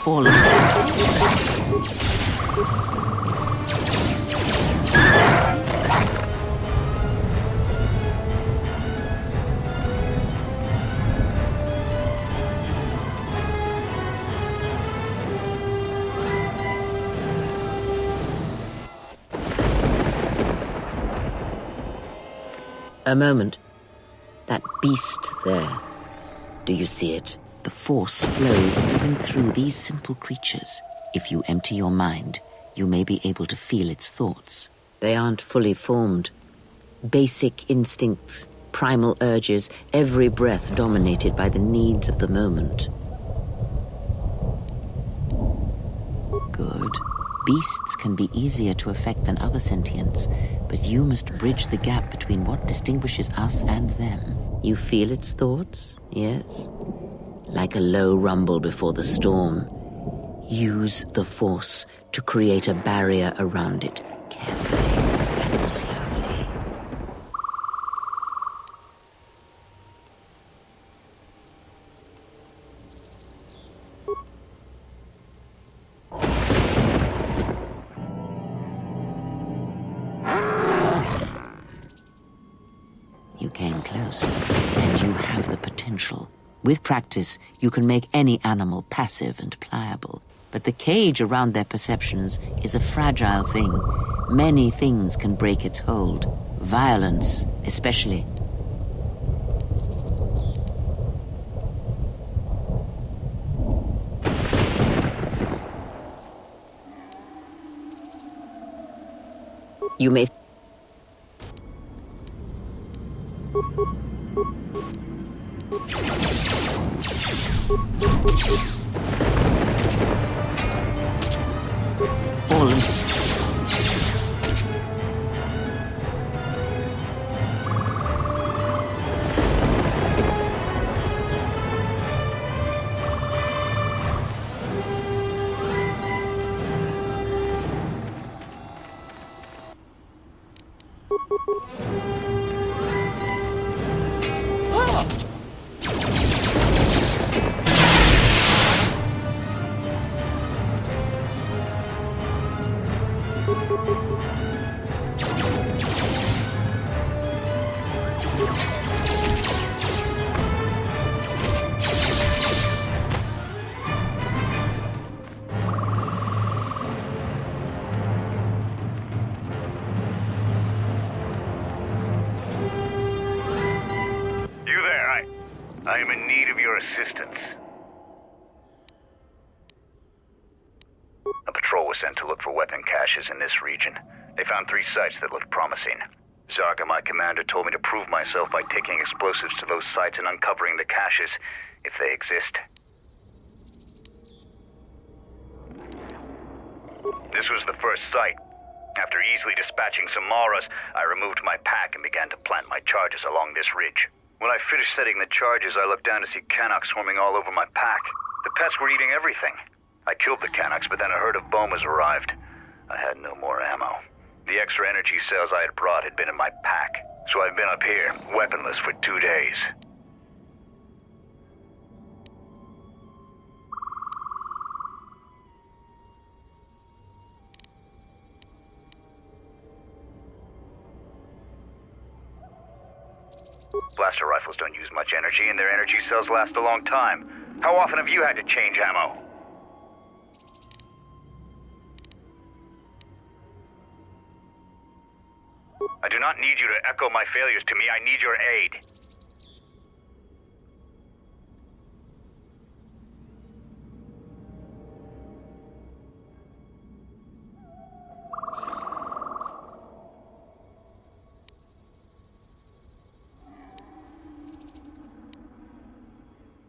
Fallen. A moment. That beast there. Do you see it? The force flows even through these simple creatures. If you empty your mind, you may be able to feel its thoughts. They aren't fully formed. Basic instincts, primal urges, every breath dominated by the needs of the moment. Good. Beasts can be easier to affect than other sentients, but you must bridge the gap between what distinguishes us and them. You feel its thoughts, yes? Like a low rumble before the storm. Use the force to create a barrier around it, carefully and slowly. You came close, and you have the potential. With practice, you can make any animal passive and pliable. But the cage around their perceptions is a fragile thing. Many things can break its hold. Violence, especially. You may... Fallen. I am in need of your assistance. A patrol was sent to look for weapon caches in this region. They found 3 sites that looked promising. Zarga, my commander, told me to prove myself by taking explosives to those sites and uncovering the caches, if they exist. This was the first site. After easily dispatching some Maras, I removed my pack and began to plant my charges along this ridge. When I finished setting the charges, I looked down to see Canucks swarming all over my pack. The pests were eating everything. I killed the Canucks, but then a herd of bomas arrived. I had no more ammo. The extra energy cells I had brought had been in my pack, so I've been up here, weaponless for 2 days. Blaster rifles don't use much energy, and their energy cells last a long time. How often have you had to change ammo? I do not need you to echo my failures to me. I need your aid.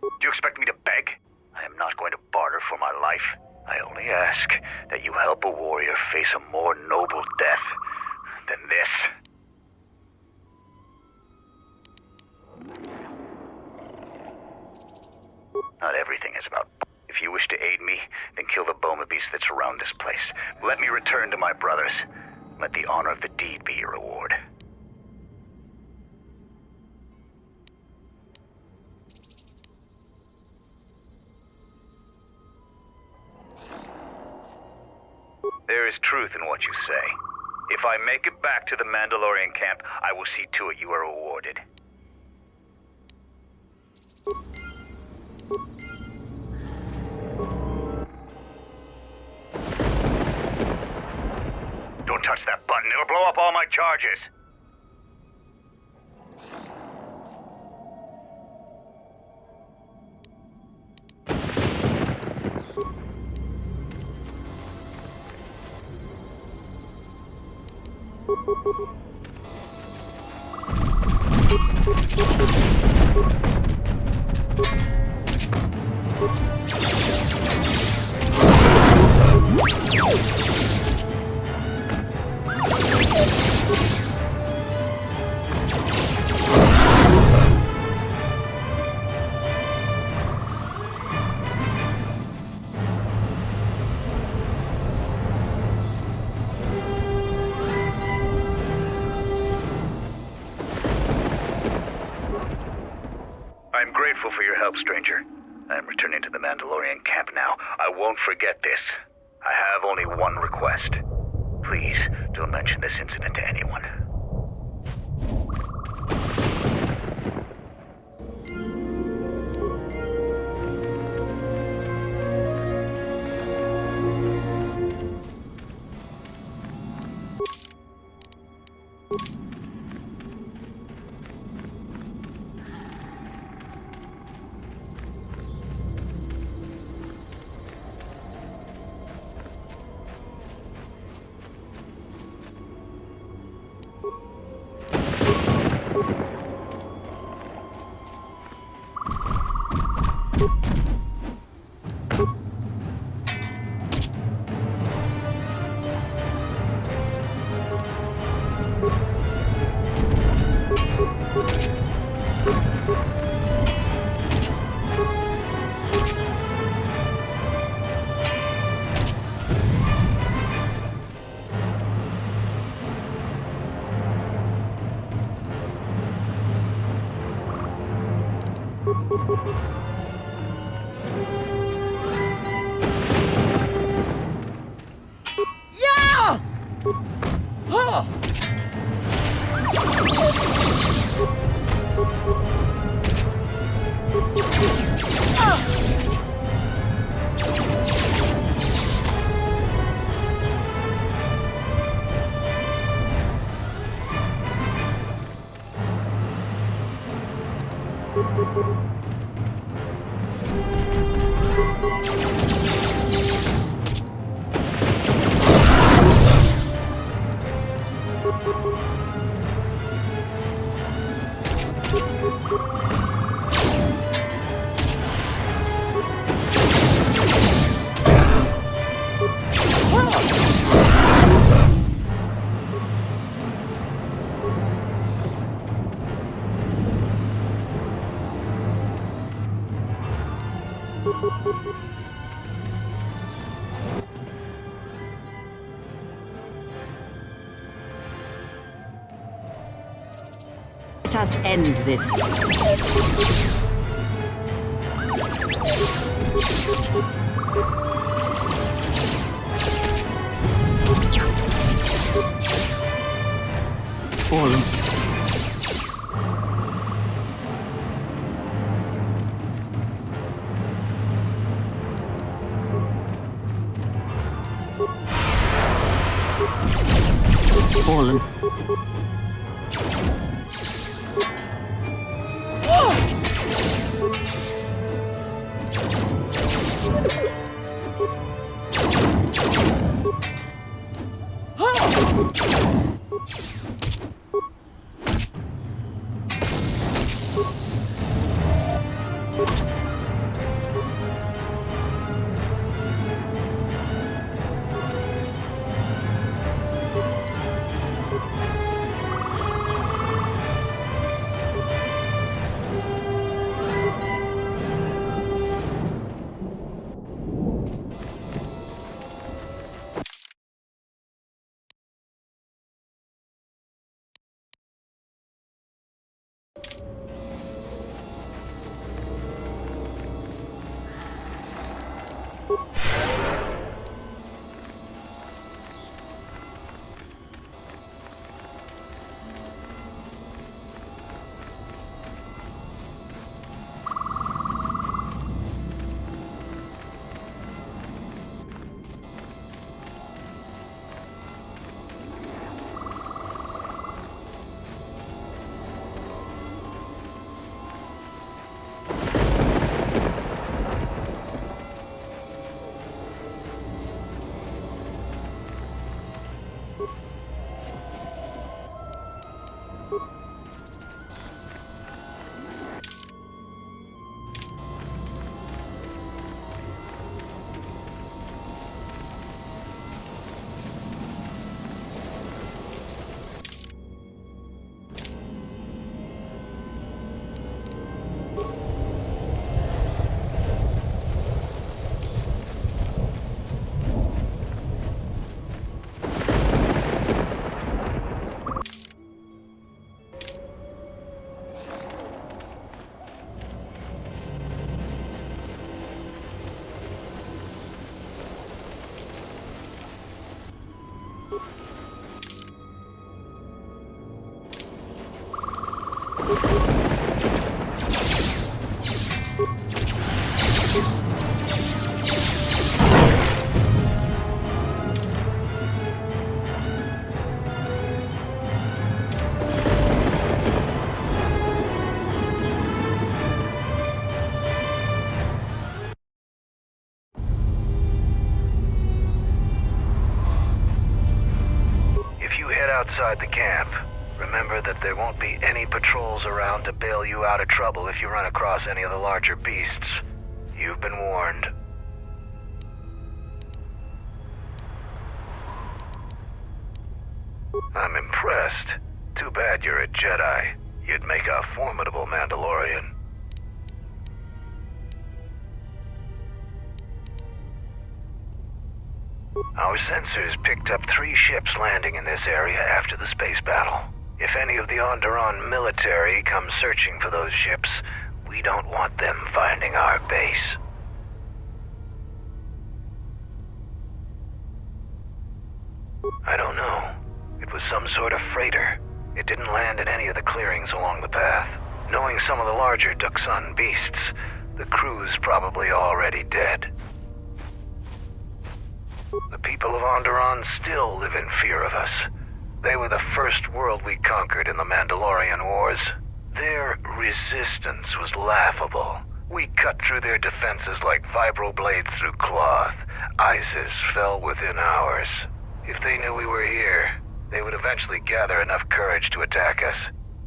Do you expect me to beg? I am not going to barter for my life. I only ask that you help a warrior face a more noble death than this. Not everything is about... If you wish to aid me, then kill the boma beast that surround this place. Let me return to my brothers. Let the honor of the deed be your reward. there is truth in what you say. If I make it back to the Mandalorian camp, I will see to it you are rewarded. Don't touch that button. It'll blow up all my charges. I'm grateful for your help, stranger. I'm returning to the Mandalorian camp now. I won't forget this. I have only one request. Please, don't mention this incident to anyone. Yeah! Huh! Let us end this. Fallen. Fallen. If you head outside the camp, remember that there won't be any patrols around to bail you out of trouble if you run across any of the larger beasts. You've been warned. I'm impressed. Too bad you're a Jedi. You'd make a formidable Mandalorian. Our sensors picked up 3 ships landing in this area after the space battle. If any of the Onderon military come searching for those ships, we don't want them finding our base. I don't know. It was some sort of freighter. It didn't land in any of the clearings along the path. Knowing some of the larger Duxan beasts, the crew's probably already dead. The people of Onderon still live in fear of us. They were the first world we conquered in the Mandalorian Wars. Their resistance was laughable. We cut through their defenses like vibroblades through cloth. ISIS fell within hours. If they knew we were here, they would eventually gather enough courage to attack us.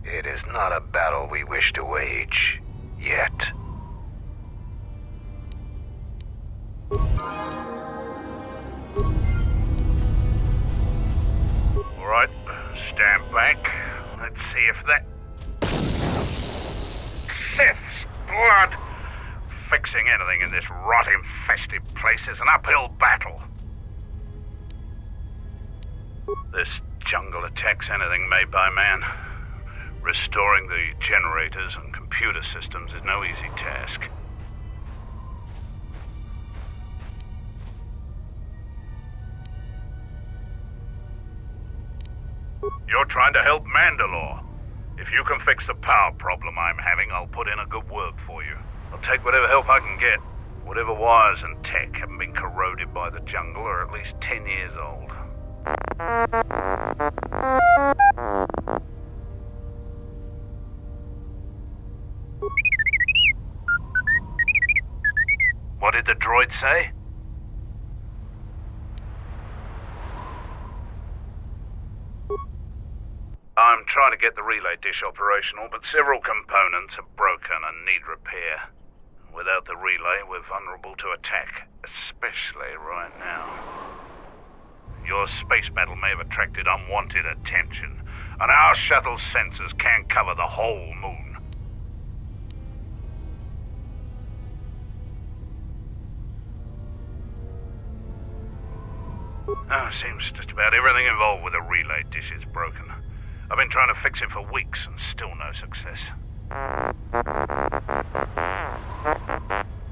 It is not a battle we wish to wage. Yet. Alright, stand back. Let's see if that... Sith's blood! Fixing anything in this rot-infested place is an uphill battle. This jungle attacks anything made by man. Restoring the generators and computer systems is no easy task. You're trying to help Mandalore. If you can fix the power problem I'm having, I'll put in a good word for you. I'll take whatever help I can get. Whatever wires and tech haven't been corroded by the jungle are at least 10 years old. What did the droid say? I'm trying to get the relay dish operational, but several components are broken and need repair. Without the relay, we're vulnerable to attack, especially right now. Your space battle may have attracted unwanted attention, and our shuttle's sensors can't cover the whole moon. Seems just about everything involved with the relay dish is broken. I've been trying to fix it for weeks and still no success.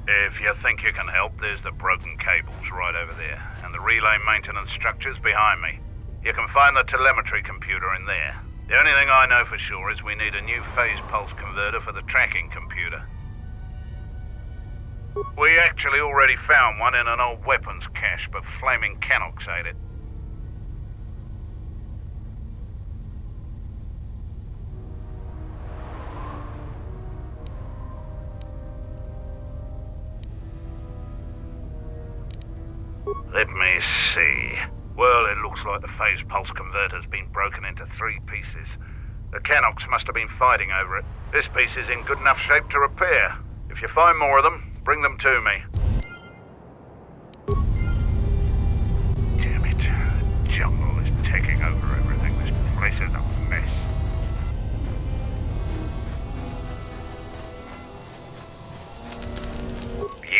If you think you can help, there's the broken cables right over there, and the relay maintenance structures behind me. You can find the telemetry computer in there. The only thing I know for sure is we need a new phase pulse converter for the tracking computer. We actually already found one in an old weapons cache, but flaming Canox ate it. Let me see. Well, it looks like the phase pulse converter's been broken into 3 pieces. The Canox must have been fighting over it. This piece is in good enough shape to repair. If you find more of them, bring them to me. Damn it. The jungle is taking over everything. This place is a mess.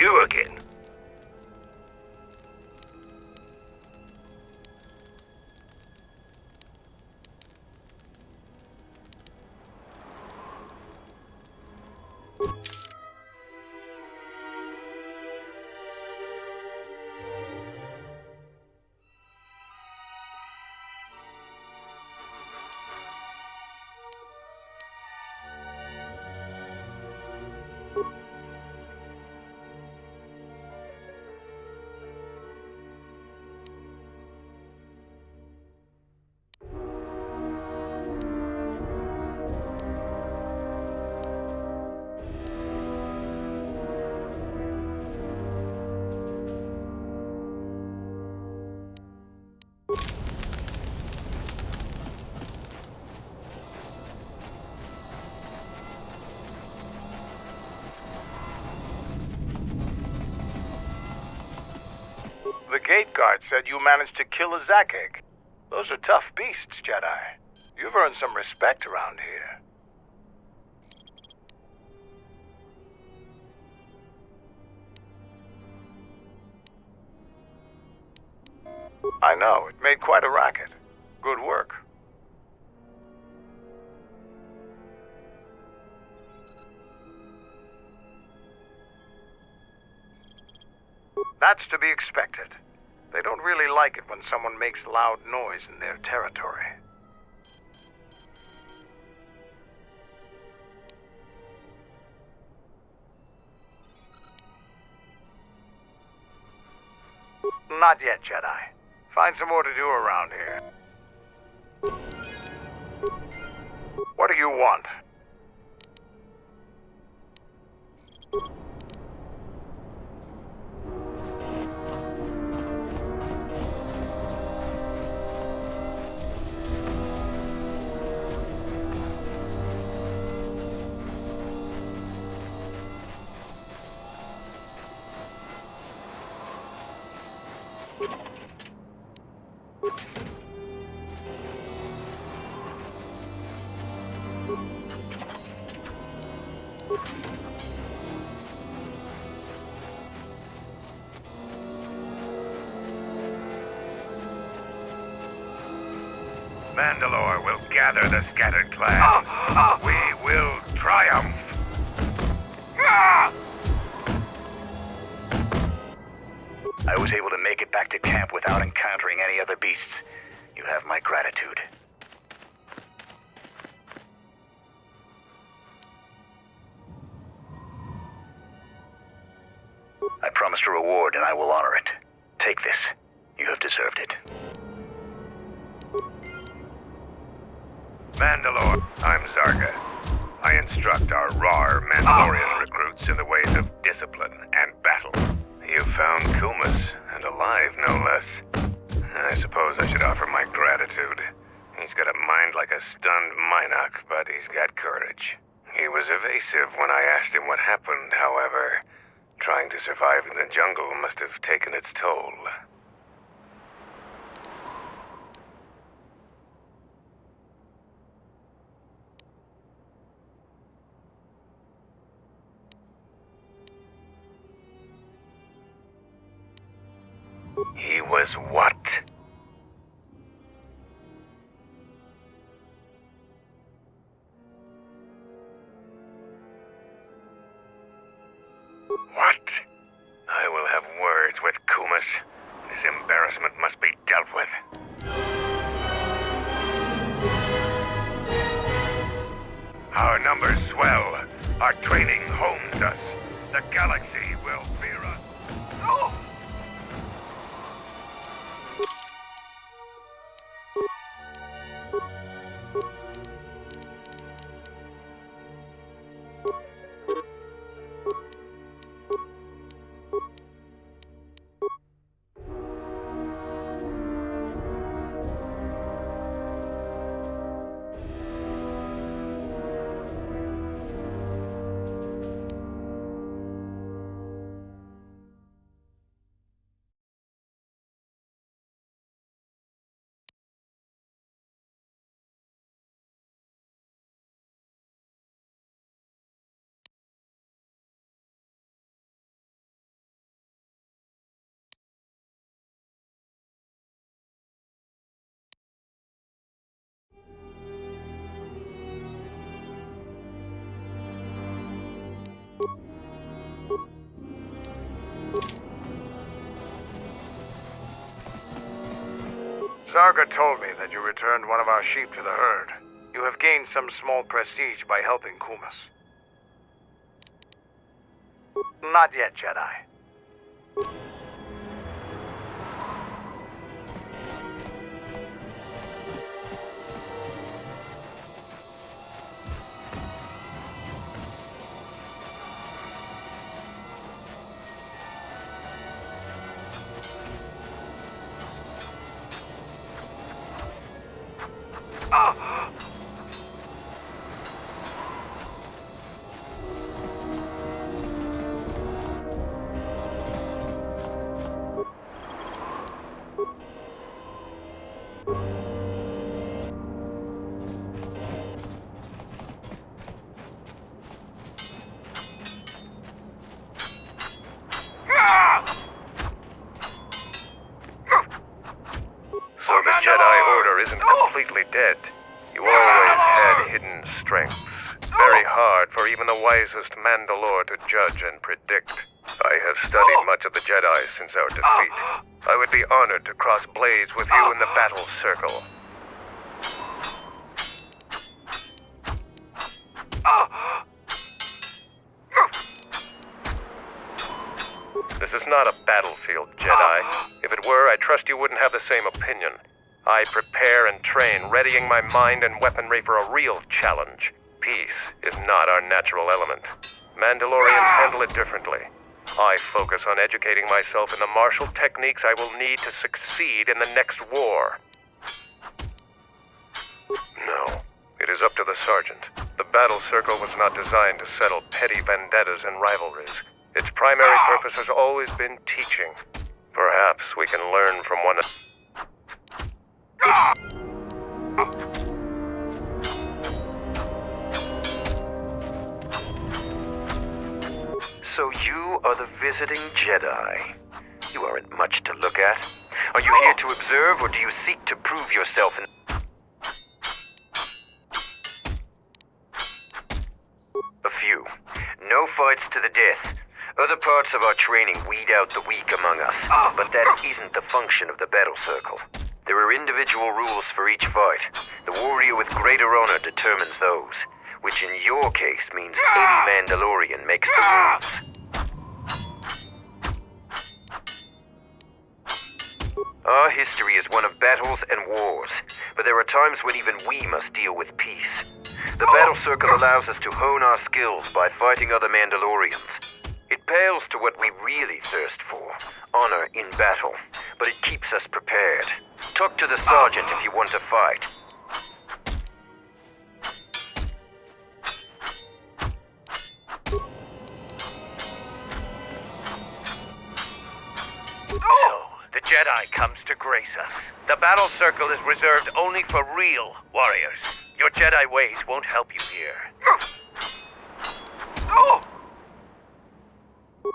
You again? The gate guard said you managed to kill a Zakek. Those are tough beasts, Jedi. You've earned some respect around here. I know, it made quite a racket. Good work. That's to be expected. They don't really like it when someone makes loud noise in their territory. Not yet, Jedi. Find some more to do around here. What do you want? Mandalore will gather the scattered clans. We will triumph. I was able to make it back to camp without encountering any other beasts. You have my gratitude. I promised a reward and I will honor it. Take this. You have deserved it. Mandalore, I'm Zarga. I instruct our raw Mandalorian recruits in the ways of discipline and battle. You found Kumas, and alive no less. I suppose I should offer my gratitude. He's got a mind like a stunned Minoc, but he's got courage. He was evasive when I asked him what happened, however. Trying to survive in the jungle must have taken its toll. He was what? What? I will have words with Kumas. This embarrassment must be dealt with. Our numbers swell. Our training hones us. The galaxy will fear us. Oh! Zarga told me that you returned one of our sheep to the herd. You have gained some small prestige by helping Kumas. Not yet, Jedi. So the Jedi Order isn't completely dead. You always had hidden strengths. Very hard for even the wisest Mandalore to judge and predict. I have studied much of the Jedi since our defeat. I would be honored to cross blades with you in the battle circle. This is not a battlefield, Jedi. If it were, I trust you wouldn't have the same opinion. I prepare and train, readying my mind and weaponry for a real challenge. Peace is not our natural element. Mandalorians handle it differently. I focus on educating myself in the martial techniques I will need to succeed in the next war. No, it is up to the Sergeant. The battle circle was not designed to settle petty vendettas and rivalries. Its primary purpose has always been teaching. Perhaps we can learn from one another. So you are the visiting Jedi. You aren't much to look at. Are you here to observe, or do you seek to prove yourself in... A few. No fights to the death. Other parts of our training weed out the weak among us, but that isn't the function of the battle circle. There are individual rules for each fight. The warrior with greater honor determines those, which in your case means any Mandalorian makes the rules. Our history is one of battles and wars, but there are times when even we must deal with peace. The battle circle allows us to hone our skills by fighting other Mandalorians. It pales to what we really thirst for, honor in battle, but it keeps us prepared. Talk to the Sergeant if you want to fight. So, the Jedi comes to grace us. The battle circle is reserved only for real warriors. Your Jedi ways won't help you here.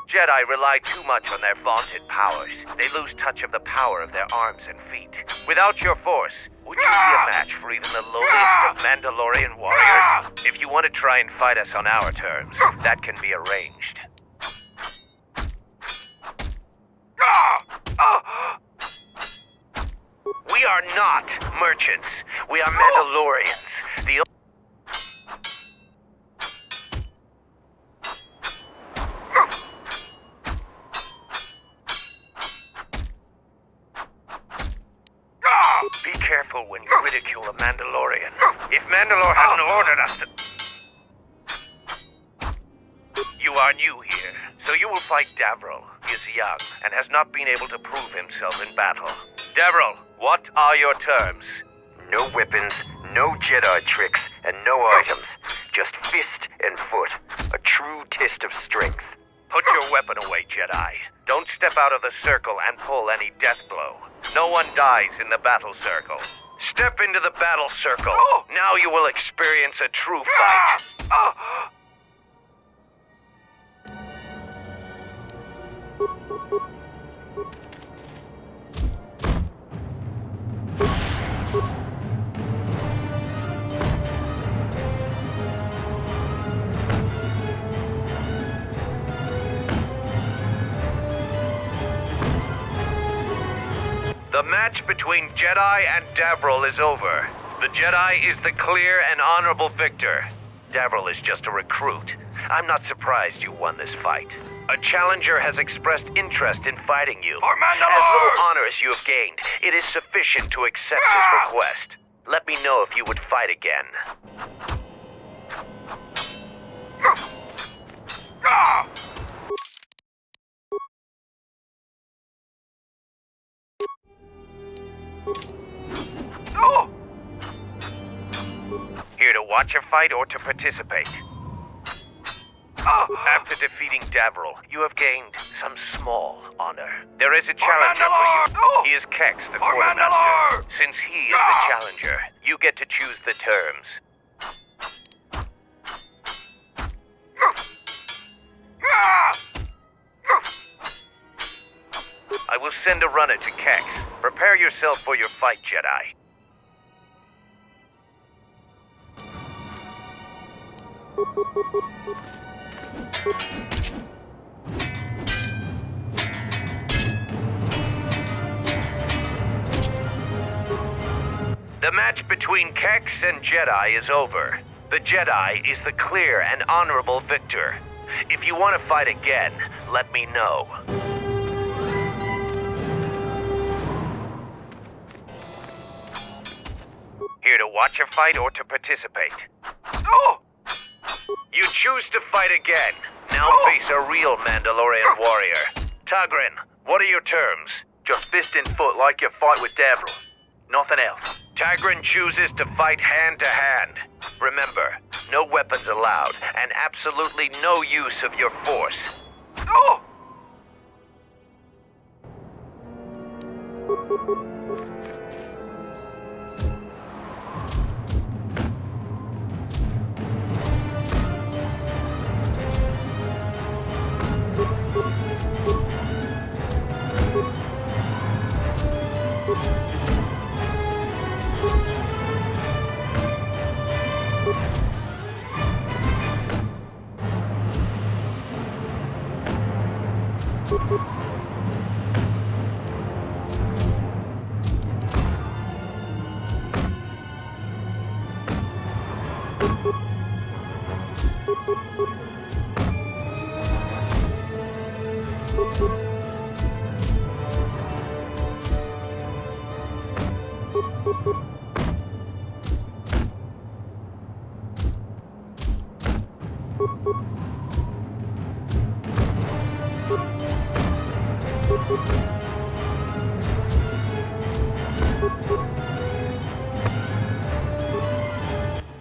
Jedi rely too much on their vaunted powers. They lose touch of the power of their arms and feet. Without your force, would you be a match for even the lowliest of Mandalorian warriors? If you want to try and fight us on our terms, that can be arranged. We are not merchants. We are Mandalorians. The Be careful when you ridicule a Mandalorian. If Mandalore hadn't ordered us to... You are new here, so you will fight Davril. He is young and has not been able to prove himself in battle. Davril, what are your terms? No weapons, no Jedi tricks, and no items. Just fist and foot. A true test of strength. Put your weapon away, Jedi. Don't step out of the circle and pull any death blow. No one dies in the battle circle. Step into the battle circle. Now you will experience a true fight. The match between Jedi and Davril is over. The Jedi is the clear and honorable victor. Davril is just a recruit. I'm not surprised you won this fight. A challenger has expressed interest in fighting you. As little honor as you have gained, it is sufficient to accept his request. Let me know if you would fight again. Here to watch a fight or to participate? After defeating Davril, you have gained some small honor. There is a challenger for you. He is Kex, the quartermaster. Since he is the challenger, you get to choose the terms. I will send a runner to Kex. Prepare yourself for your fight, Jedi. The match between Kex and Jedi is over. The Jedi is the clear and honorable victor. If you want to fight again, let me know. Here to watch a fight or to participate? You choose to fight again. Now face a real Mandalorian warrior. Tagrin, what are your terms? Just fist in foot like your fight with Davril. Nothing else. Tagrin chooses to fight hand to hand. Remember, no weapons allowed, and absolutely no use of your force.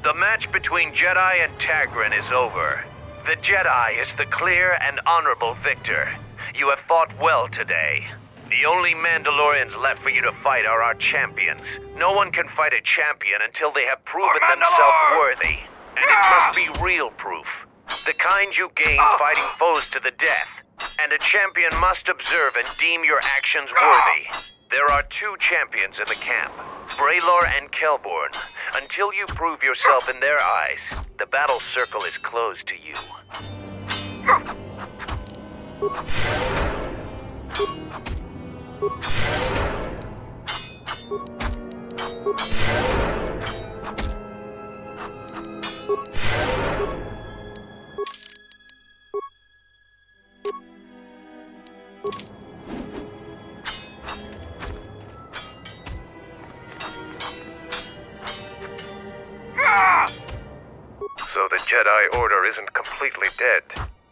The match between Jedi and Tagrin is over. The Jedi is the clear and honorable victor. You have fought well today. The only Mandalorians left for you to fight are our champions. No one can fight a champion until they have proven themselves worthy. And it must be real proof. The kind you gain fighting foes to the death. And a champion must observe and deem your actions worthy. There are two champions in the camp, Braylor and Kelborn. Until you prove yourself in their eyes, the battle circle is closed to you. So the Jedi Order isn't completely dead.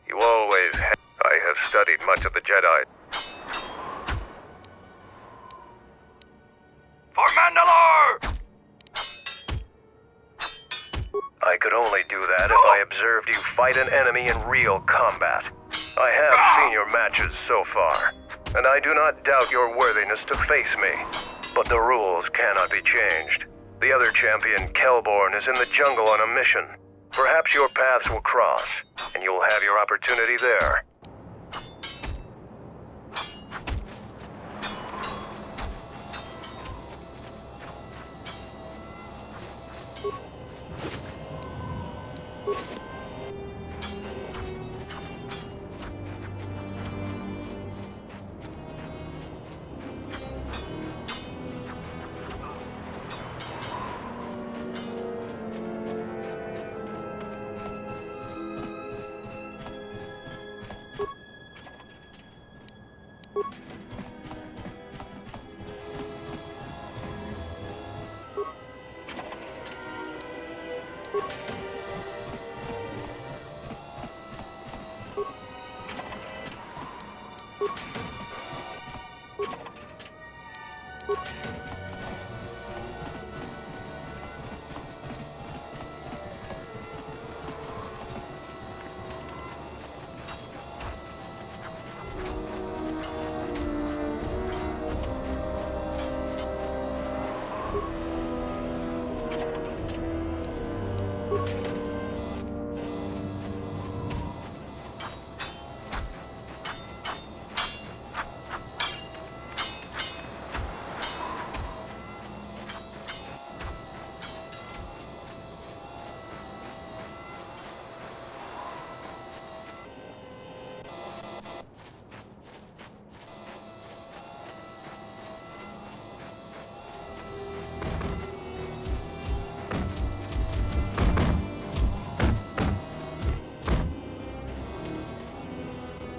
You always have. I have studied much of the Jedi. For Mandalore! I could only do that if I observed you fight an enemy in real combat. I have seen your matches so far, and I do not doubt your worthiness to face me. But the rules cannot be changed. The other champion, Kelborn, is in the jungle on a mission. Perhaps your paths will cross, and you'll have your opportunity there.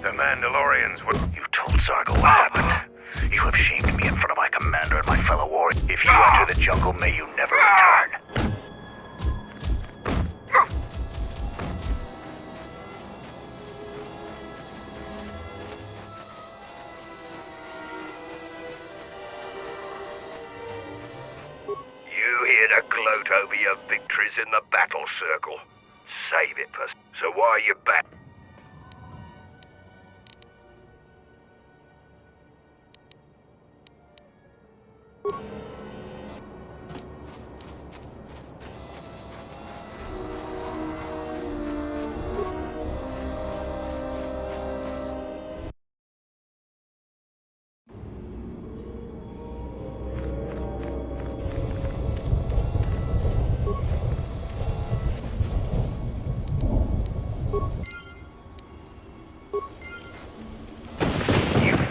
The Mandalorians were... You told Zargo what happened. You have shamed me in front of my commander and my fellow warriors. If you enter the jungle, may you never return. You here to gloat over your victories in the battle circle. Save it for... So why are you back?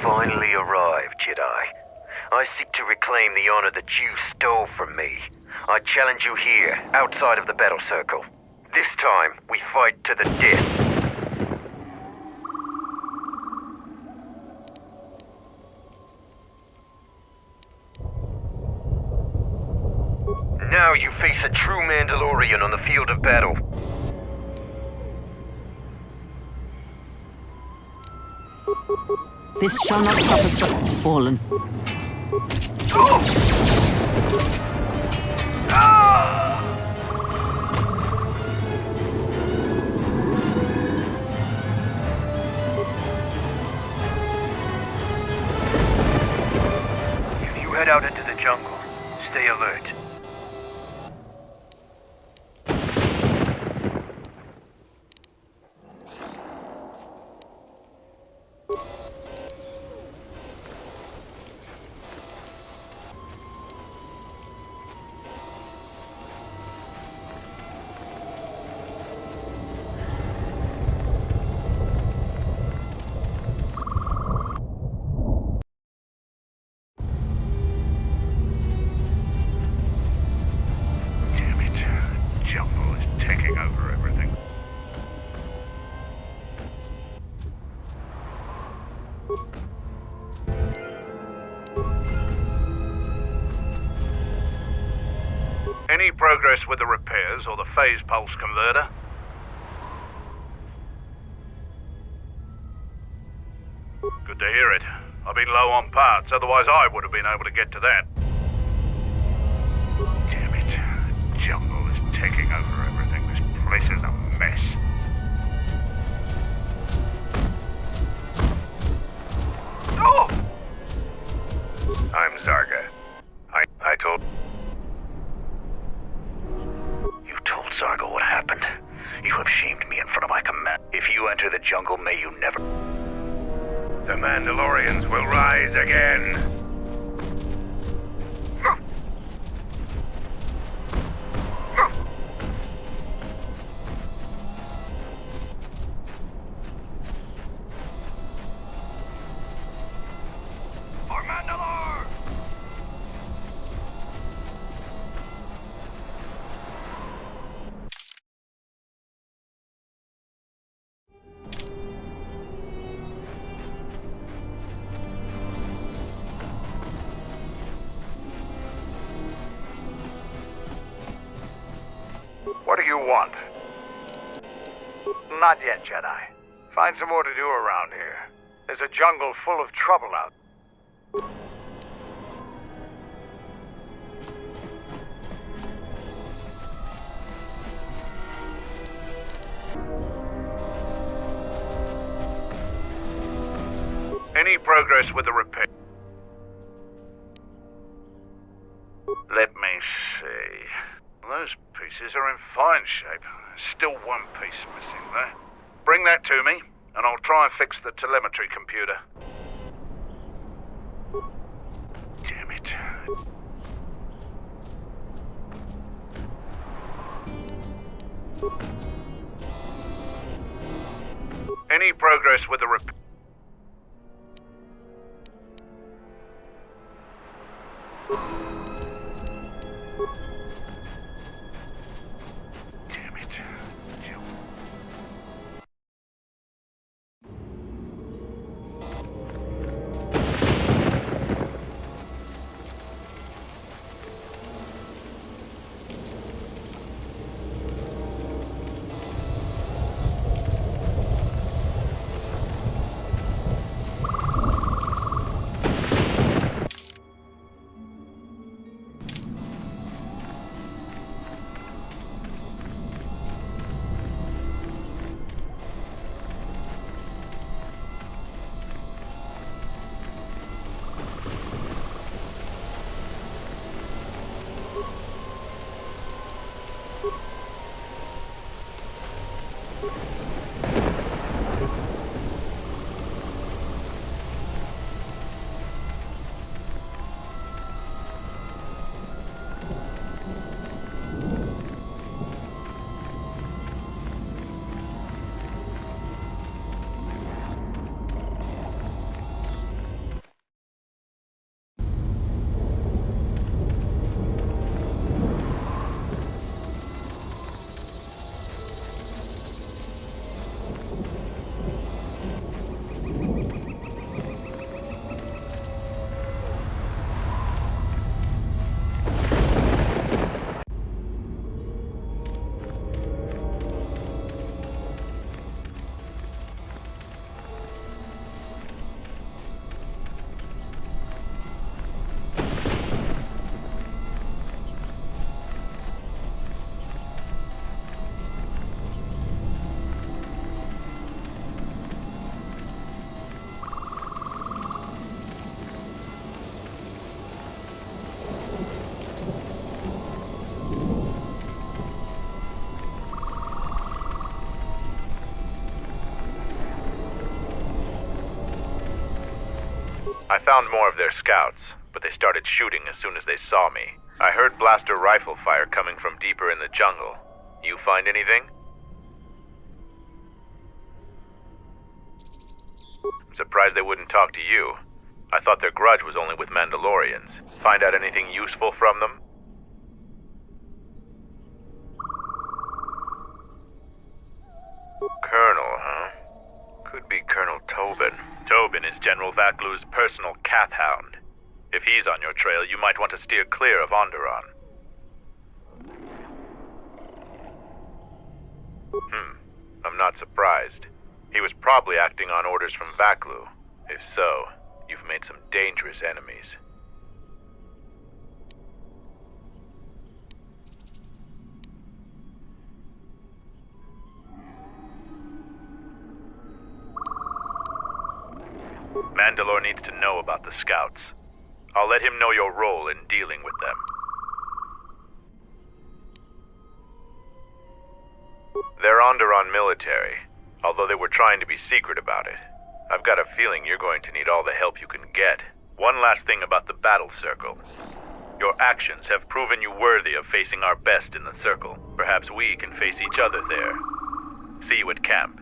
Finally arrived, Jedi. I seek to reclaim the honor that you stole from me. I challenge you here, outside of the battle circle. This time, we fight to the death. Now you face a true Mandalorian on the field of battle. This shall not stop us from fallen. If you head out into the jungle, stay alert. Any progress with the repairs or the phase pulse converter? Good to hear it. I've been low on parts, otherwise I would have been able to get to that. Damn it. The jungle is taking over everything. This place is a mess. Oh! I'm Zarga. I told... You told Zargo what happened. You have shamed me in front of my command. If you enter the jungle, may you never... The Mandalorians will rise again. For Mandalore! What do you want? Not yet, Jedi. Find some more to do around here. There's a jungle full of trouble out. Any progress with the repair? Let me see. Those pieces are in fine shape. There's still one piece missing there. Bring that to me, and I'll try and fix the telemetry computer. Damn it. Any progress with the repair? I found more of their scouts, but they started shooting as soon as they saw me. I heard blaster rifle fire coming from deeper in the jungle. You find anything? I'm surprised they wouldn't talk to you. I thought their grudge was only with Mandalorians. Find out anything useful from them? Colonel, huh? Could be Colonel Tobin. Tobin is General Vaklu's personal cat hound. If he's on your trail, you might want to steer clear of Onderon. I'm not surprised. He was probably acting on orders from Vaklu. If so, you've made some dangerous enemies. Mandalore needs to know about the scouts. I'll let him know your role in dealing with them. They're Onderon military, although they were trying to be secret about it. I've got a feeling you're going to need all the help you can get. One last thing about the battle circle. Your actions have proven you worthy of facing our best in the circle. Perhaps we can face each other there. See you at camp.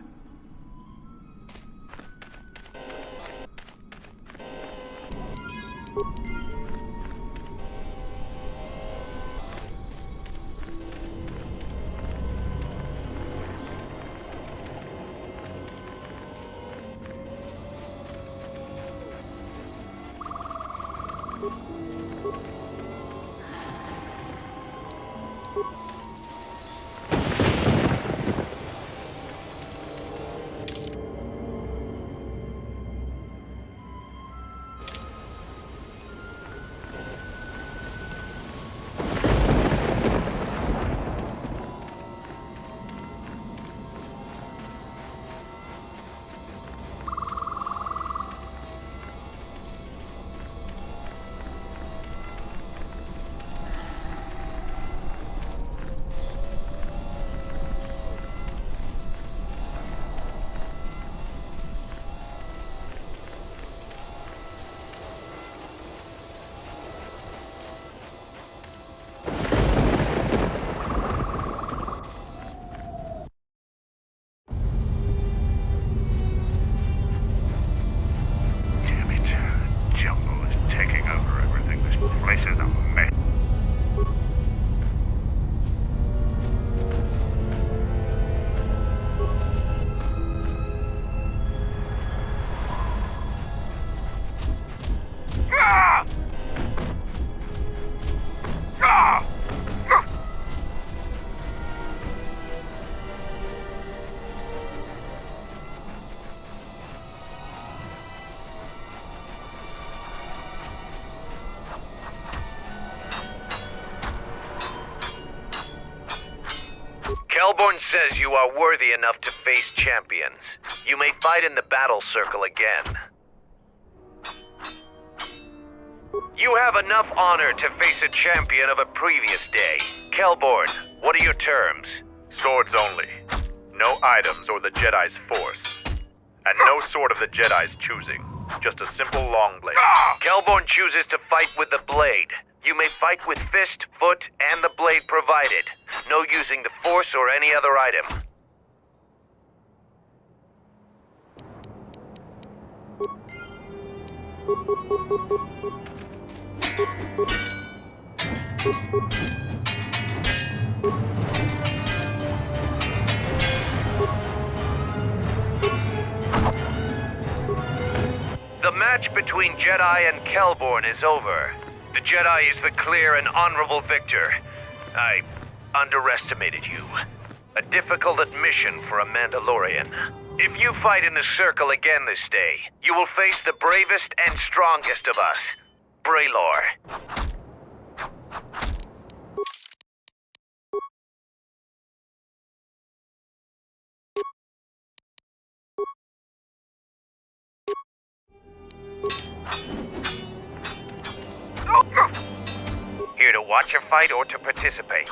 Kelborn says you are worthy enough to face champions. You may fight in the battle circle again. You have enough honor to face a champion of a previous day. Kelborn, what are your terms? Swords only. No items or the Jedi's force. And no sword of the Jedi's choosing. Just a simple long blade. Kelborn chooses to fight with the blade. You may fight with fist, foot, and the blade provided. No using the force or any other item. The match between Jedi and Kelborn is over. The Jedi is the clear and honorable victor. I underestimated you. A difficult admission for a Mandalorian. If you fight in the circle again this day, you will face the bravest and strongest of us, Braylor. Here to watch a fight or to participate?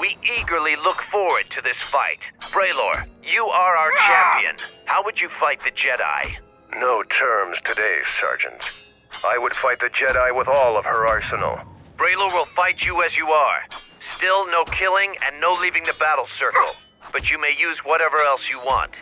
We eagerly look forward to this fight. Braylor, you are our champion. How would you fight the Jedi? No terms today, Sergeant. I would fight the Jedi with all of her arsenal. Braylor will fight you as you are. Still no killing and no leaving the battle circle. But you may use whatever else you want.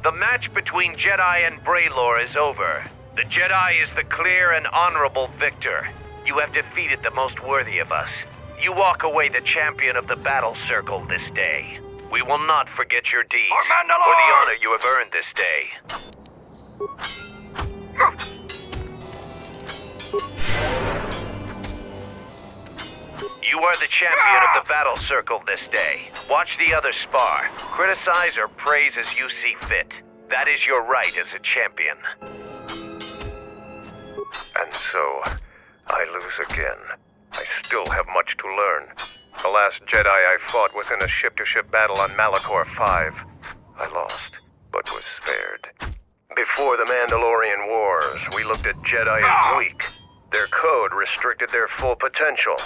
The match between Jedi and Braylor is over. The Jedi is the clear and honorable victor. You have defeated the most worthy of us. You walk away the champion of the battle circle this day. We will not forget your deeds or the honor you have earned this day. You are the champion of the battle circle this day. Watch the others spar. Criticize or praise as you see fit. That is your right as a champion. And so, I lose again. I still have much to learn. The last Jedi I fought was in a ship-to-ship battle on Malachor 5. I lost, but was spared. Before the Mandalorian Wars, we looked at Jedi as weak. Their code restricted their full potential.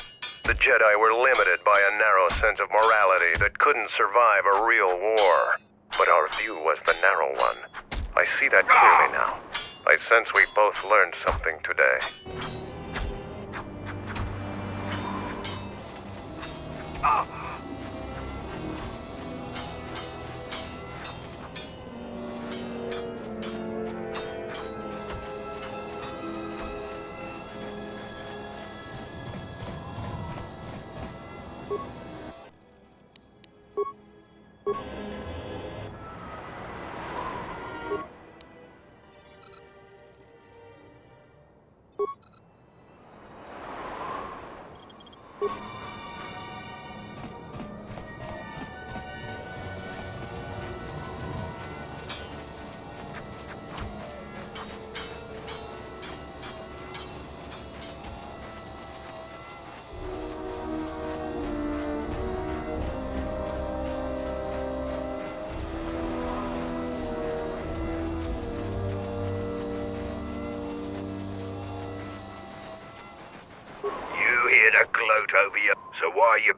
The Jedi were limited by a narrow sense of morality that couldn't survive a real war. But our view was the narrow one. I see that clearly now. I sense we both learned something today. To gloat over you, so why are you...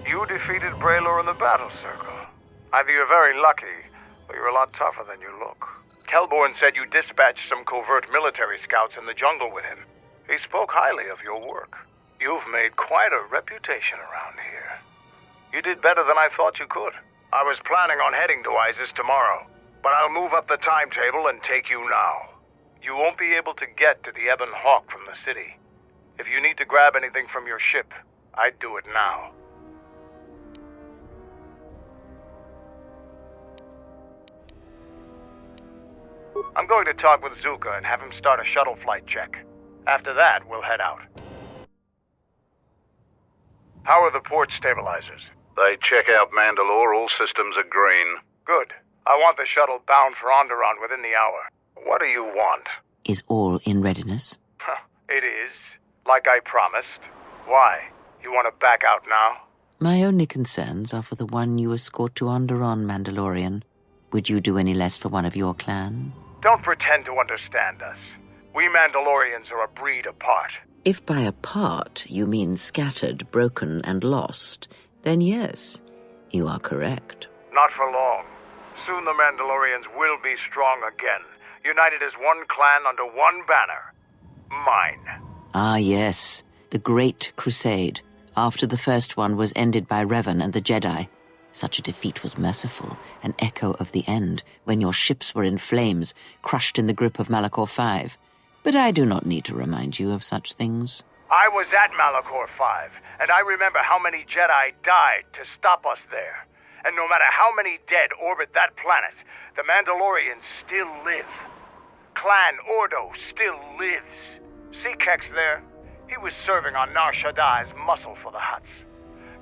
You defeated Braylor in the battle circle. Either you're very lucky, or you're a lot tougher than you look. Kelborn said you dispatched some covert military scouts in the jungle with him. He spoke highly of your work. You've made quite a reputation around here. You did better than I thought you could. I was planning on heading to Isis tomorrow, but I'll move up the timetable and take you now. You won't be able to get to the Ebon Hawk from the city. If you need to grab anything from your ship, I'd do it now. I'm going to talk with Zuka and have him start a shuttle flight check. After that, we'll head out. How are the port stabilizers? They check out Mandalore. All systems are green. Good. I want the shuttle bound for Onderon within the hour. What do you want? Is all in readiness? It is. Like I promised. Why? You want to back out now? My only concerns are for the one you escort to Onderon, Mandalorian. Would you do any less for one of your clan? Don't pretend to understand us. We Mandalorians are a breed apart. If by apart you mean scattered, broken, and lost, then yes, you are correct. Not for long. Soon the Mandalorians will be strong again, united as one clan under one banner. Mine. Ah, yes, the Great Crusade, after the first one was ended by Revan and the Jedi. Such a defeat was merciful, an echo of the end, when your ships were in flames, crushed in the grip of Malachor 5. But I do not need to remind you of such things. I was at Malachor 5, and I remember how many Jedi died to stop us there. And no matter how many dead orbit that planet, the Mandalorians still live. Clan Ordo still lives. See Kex there? He was serving on Nar Shaddai's muscle for the Hutts.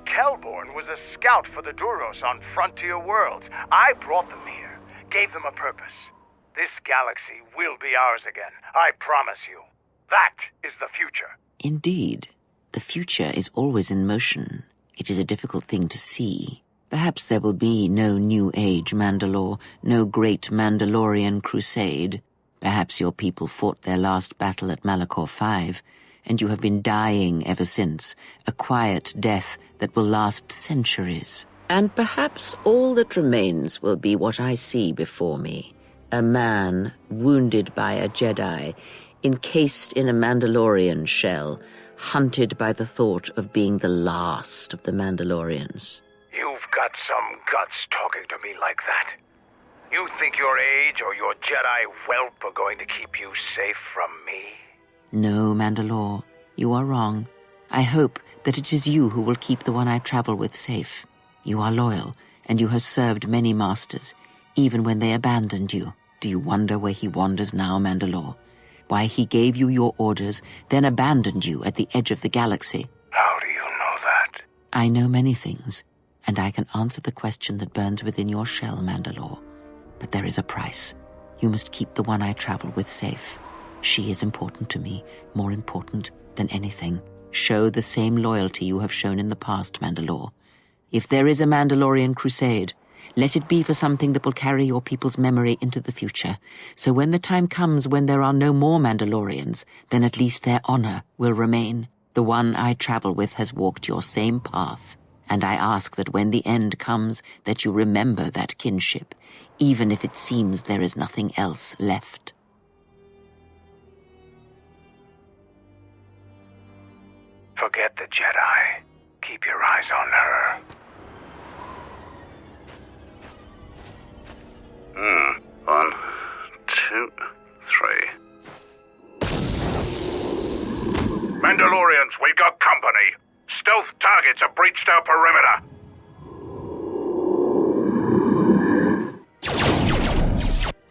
Kelborn was a scout for the Duros on Frontier Worlds. I brought them here, gave them a purpose. This galaxy will be ours again, I promise you. That is the future. Indeed. The future is always in motion. It is a difficult thing to see. Perhaps there will be no New Age Mandalore, no great Mandalorian crusade. Perhaps your people fought their last battle at Malachor 5, and you have been dying ever since, a quiet death that will last centuries. And perhaps all that remains will be what I see before me. A man wounded by a Jedi, encased in a Mandalorian shell, hunted by the thought of being the last of the Mandalorians. You've got some guts talking to me like that. You think your age or your Jedi whelp are going to keep you safe from me? No, Mandalore, you are wrong. I hope that it is you who will keep the one I travel with safe. You are loyal, and you have served many masters, even when they abandoned you. Do you wonder where he wanders now, Mandalore? Why he gave you your orders, then abandoned you at the edge of the galaxy? How do you know that? I know many things, and I can answer the question that burns within your shell, Mandalore. But there is a price. You must keep the one I travel with safe. She is important to me, more important than anything. Show the same loyalty you have shown in the past, Mandalore. If there is a Mandalorian crusade, let it be for something that will carry your people's memory into the future. So when the time comes when there are no more Mandalorians, then at least their honor will remain. The one I travel with has walked your same path, and I ask that when the end comes, that you remember that kinship, even if it seems there is nothing else left. Forget the Jedi. Keep your eyes on her. 1, 2, 3. Mandalorians, we've got company. Stealth targets have breached our perimeter.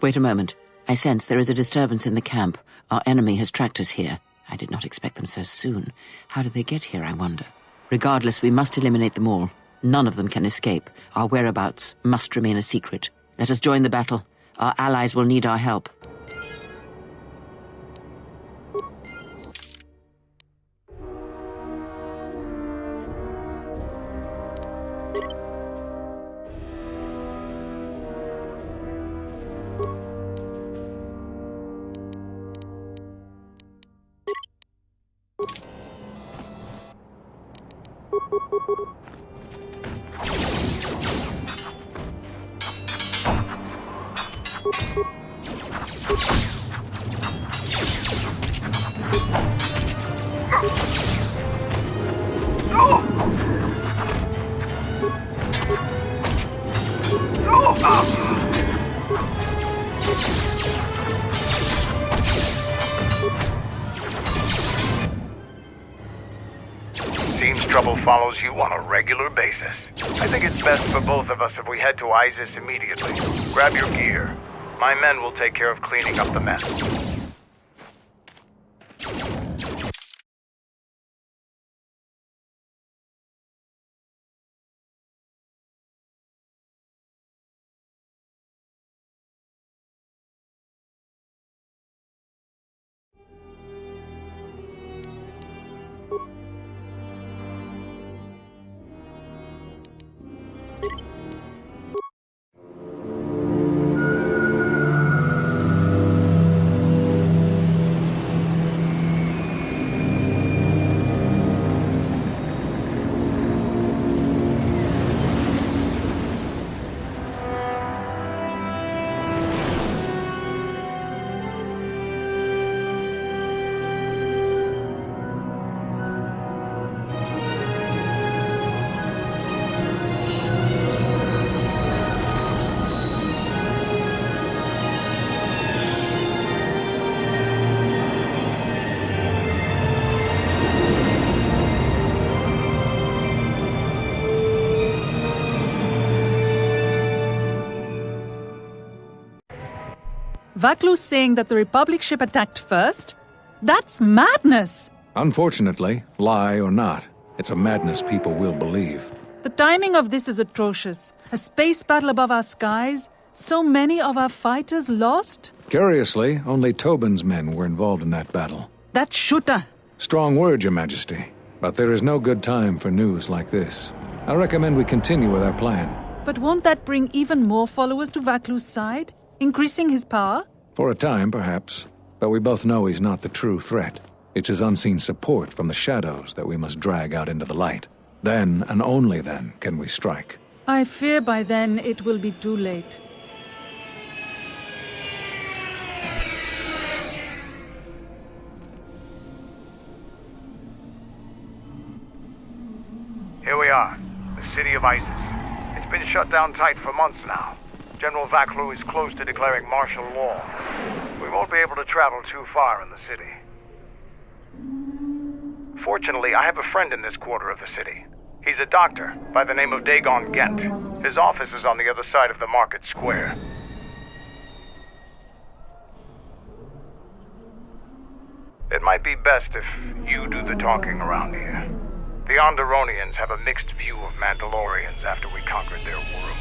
Wait a moment. I sense there is a disturbance in the camp. Our enemy has tracked us here. I did not expect them so soon. How did they get here, I wonder? Regardless, we must eliminate them all. None of them can escape. Our whereabouts must remain a secret. Let us join the battle. Our allies will need our help. Seems trouble follows you on a regular basis. I think it's best for both of us if we head to Isis immediately. Grab your gear. My men will take care of cleaning up the mess. Vaklu's saying that the Republic ship attacked first? That's madness! Unfortunately, lie or not, it's a madness people will believe. The timing of this is atrocious. A space battle above our skies, so many of our fighters lost? Curiously, only Tobin's men were involved in that battle. That shooter! Strong word, Your Majesty. But there is no good time for news like this. I recommend we continue with our plan. But won't that bring even more followers to Vaklu's side? Increasing his power? For a time, perhaps. But we both know he's not the true threat. It's his unseen support from the shadows that we must drag out into the light. Then, and only then, can we strike. I fear by then it will be too late. Here we are, the city of Isis. It's been shut down tight for months now. General Vaklu is close to declaring martial law. We won't be able to travel too far in the city. Fortunately, I have a friend in this quarter of the city. He's a doctor by the name of Dagon Gent. His office is on the other side of the market square. It might be best if you do the talking around here. The Onderonians have a mixed view of Mandalorians after we conquered their world.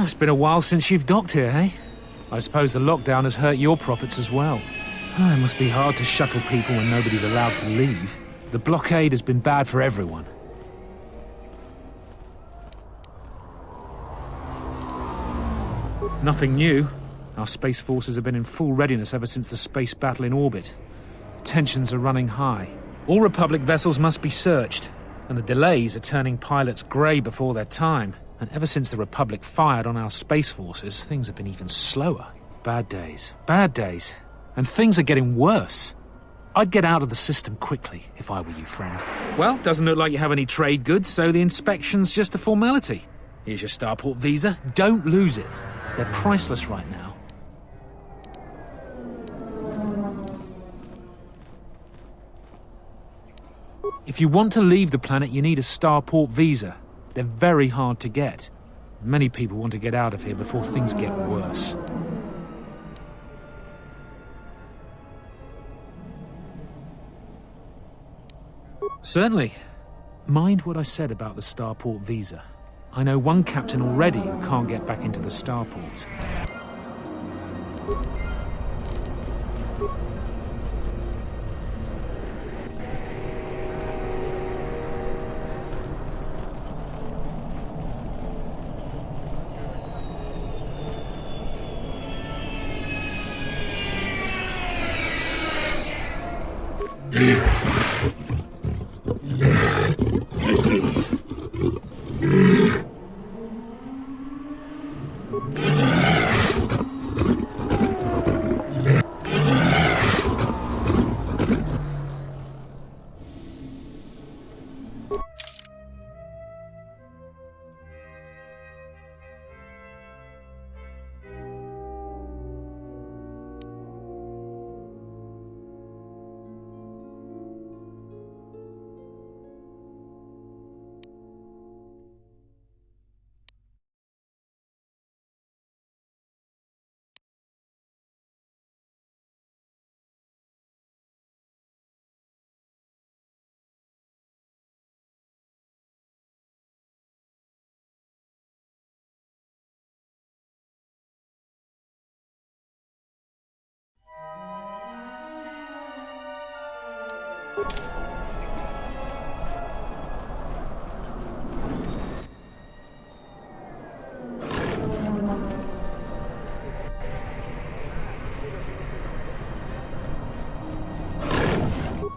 It's been a while since you've docked here, eh? I suppose the lockdown has hurt your profits as well. It must be hard to shuttle people when nobody's allowed to leave. The blockade has been bad for everyone. Nothing new. Our space forces have been in full readiness ever since the space battle in orbit. Tensions are running high. All Republic vessels must be searched, and the delays are turning pilots grey before their time. And ever since the Republic fired on our space forces, things have been even slower. Bad days. Bad days. And things are getting worse. I'd get out of the system quickly, if I were you, friend. Well, doesn't look like you have any trade goods, so the inspection's just a formality. Here's your starport visa. Don't lose it. They're priceless right now. If you want to leave the planet, you need a starport visa. They're very hard to get. Many people want to get out of here before things get worse. Certainly. Mind what I said about the starport visa. I know one captain already who can't get back into the starport.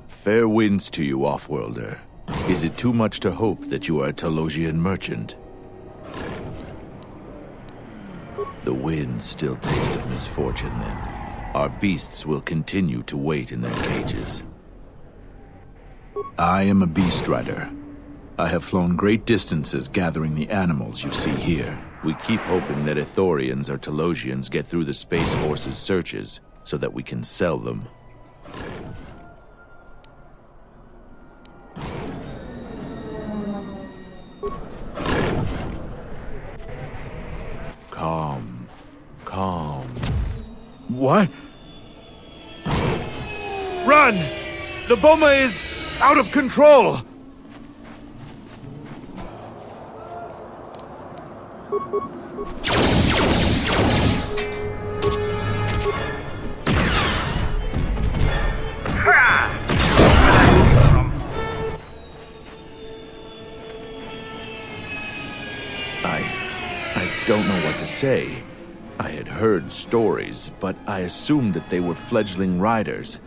Fair winds to you, Offworlder. Is it too much to hope that you are a Telosian merchant? The winds still taste of misfortune, then. Our beasts will continue to wait in their cages. I am a beast rider. I have flown great distances gathering the animals you see here. We keep hoping that Ithorians or Telosians get through the Space Force's searches so that we can sell them. Calm. Calm. What? Run! The bomber is out of control! I don't know what to say. I had heard stories, but I assumed that they were fledgling riders,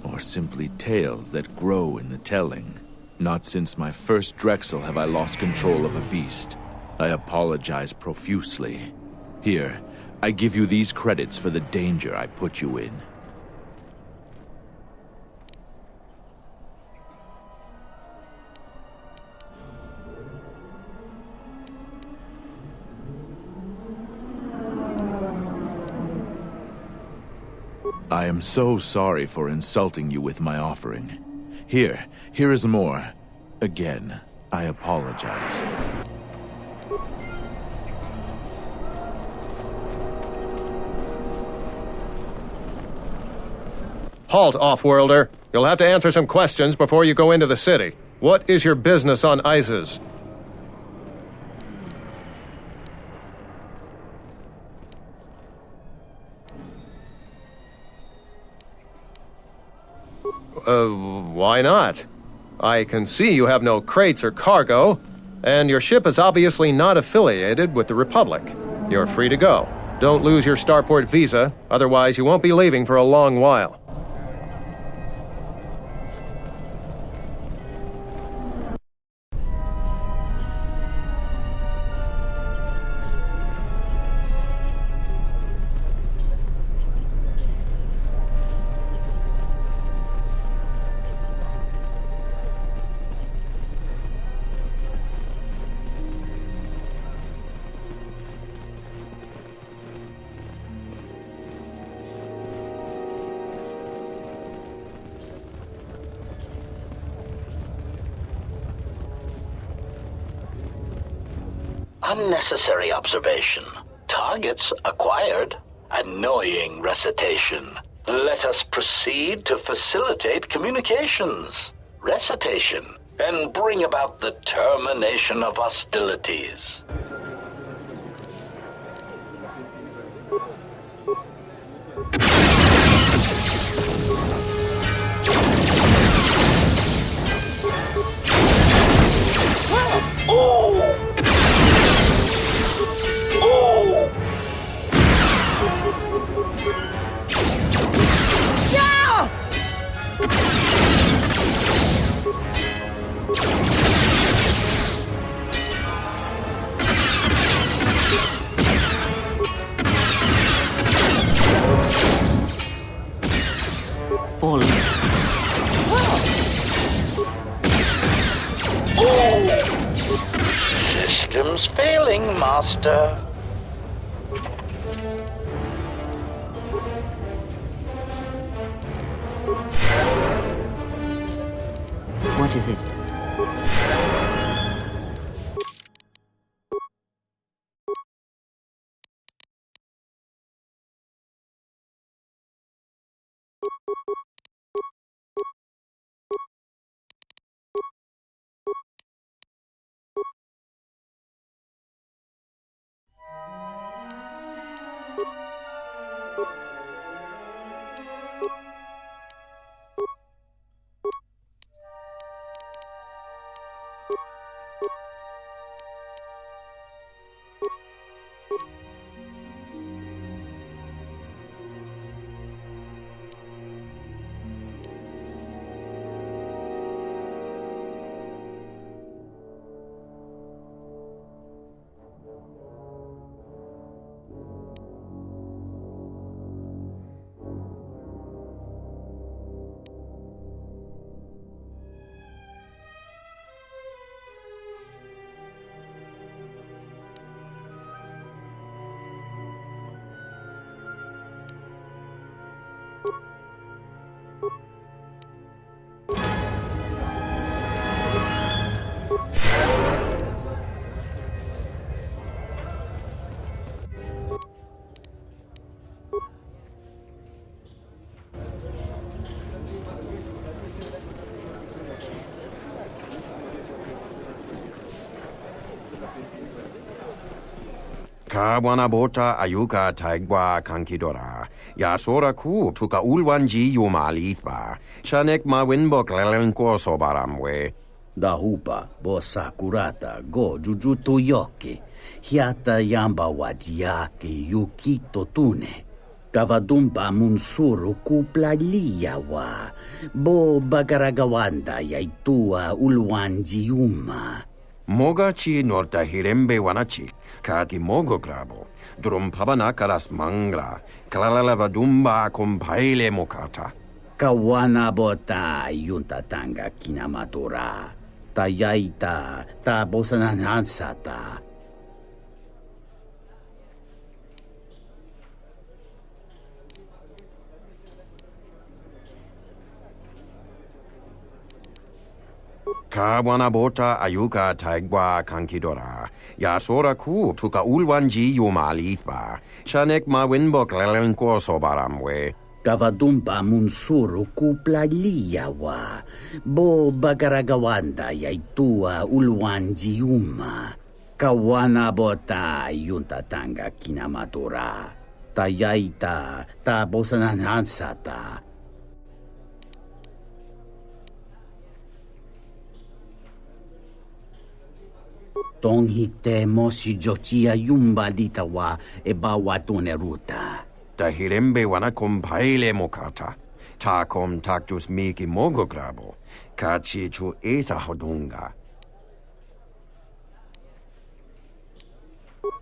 or simply tales that grow in the telling. Not since my first Drexel have I lost control of a beast. I apologize profusely. Here, I give you these credits for the danger I put you in. I am so sorry for insulting you with my offering. Here is more. Again, I apologize. Halt, Offworlder. You'll have to answer some questions before you go into the city. What is your business on Isis? Why not? I can see you have no crates or cargo, and your ship is obviously not affiliated with the Republic. You're free to go. Don't lose your starport visa, otherwise you won't be leaving for a long while. Unnecessary observation. Targets acquired. Annoying recitation. Let us proceed to facilitate communications. Recitation. And bring about the termination of hostilities. Falling. Systems failing, Master. What is it? Kawanabota ayuka taigwa kankidora. Yasora ku tuka ulwanji yumalithba. Shanek ma winbok lelenko sobaramwe. Dahupa bo sakurata go jujuto yoke. Hiata yamba wajiyake yukito tune. Kavadumpa munsuru kuplaliyawa. Bo bagaragawanda yaitua ulwanji yuma. Mogachi norta hirembe wanachi, kaki mogo grabo, drum pabanakaras mangra, kalalavadumba compaile mokata. Kawana bota yuntatanga kinamatura, tayaita ta bosananansata. Kawanabota ayuka taigwa kankidora. Yasora ku tuka ulwanji yumalithba. Shanek ma winbok lelenko sobaramwe. Kavadumpa munsuru kuplaliyawa. Bo bagaragawanda yaitua ulwanji yuma. Kawana bota yuntatanga kinamatura. Tayaita ta bosananansata. Tong hite mosi jochia yumba ditawa e bawa ruta. Tahirembe wana kompaile mokata. Ta kom taktus miki mogo grabo. Kachi chu esa hodunga.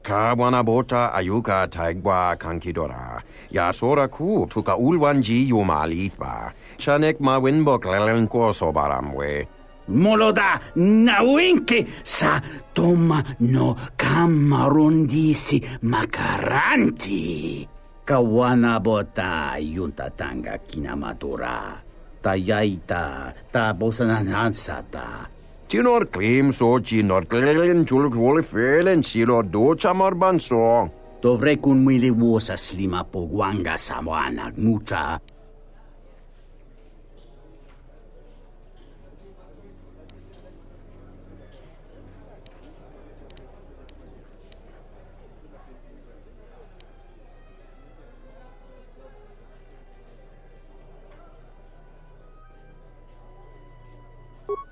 Ka wana bota ayuka taigwa kankidora. Ya sora ku tuka ulwanji yumalithba. Shanek ma winbok lelen koso baramwe. Moloda nawinki sa toma no kamarundisi makaranti. Kawana bota yunta tanga kinamatura. Tayaita ta bosananansata. Tinor klim so tinor klelen chul felen silo do chamarban so. Dovrei kun mili wosa slima po guanga sawana mucha.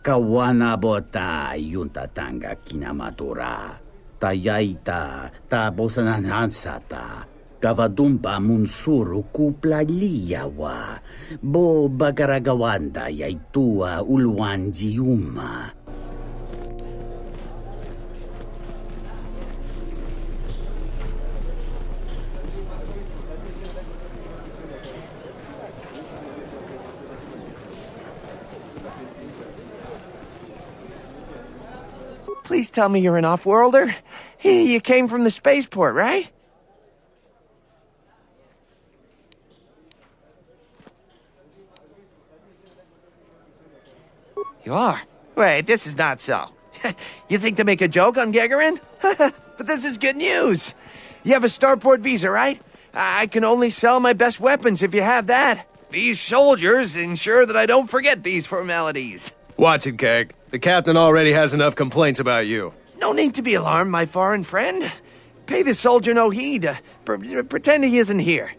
Kawana bota yunta tanga kinamatura. Tayaita ta bosananansata. Kavadumpa munsuru kuplaliyawa. Bo bagaragawanda yaitua ulwanjiuma. Please tell me you're an off-worlder. You came from the spaceport, right? You are? Wait, this is not so. You think to make a joke on Gagarin? But this is good news. You have a starport visa, right? I can only sell my best weapons if you have that. These soldiers ensure that I don't forget these formalities. Watch it, Keg. The captain already has enough complaints about you. No need to be alarmed, my foreign friend. Pay the soldier no heed. Pretend he isn't here.